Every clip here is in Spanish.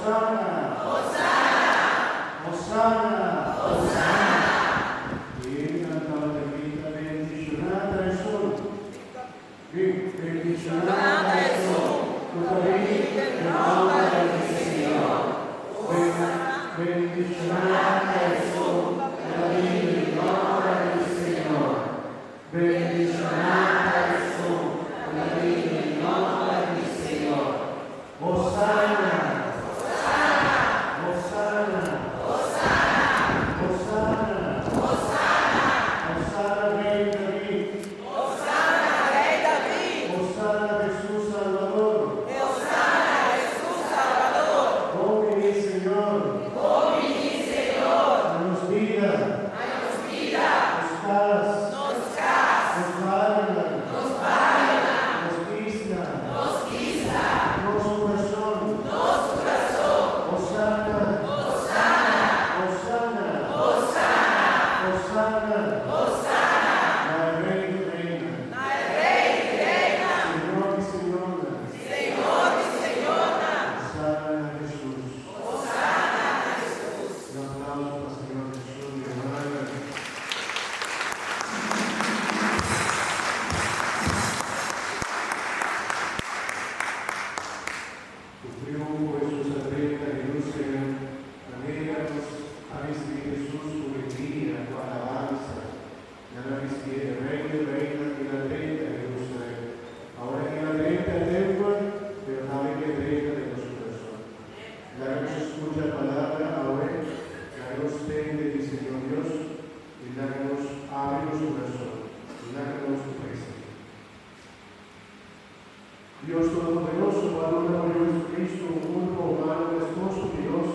Hosana, Hosana, y cantaba de vida, bendicionada es tú, bendicionada es tú, tu vida en nombre del Señor, bendicionada es tú, la vida en nombre del Señor, bendicionada es tú, la vida en nombre del Señor, Hosana. Dios Todopoderoso, Padre de Jesucristo, un único humano, esposo de Dios,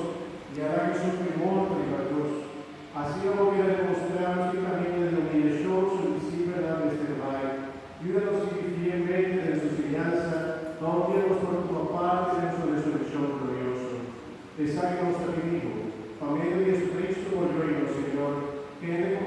y hará que su primor de la cruz. Así como quiera demostrar que camino de la humillación, su discípulo de este Padre, ayúdanos a vivir fielmente de su enseñanza, no olvidemos por tu parte en su resurrección gloriosa. Te saque nuestro enemigo, por medio de Jesucristo, por reino, Señor, que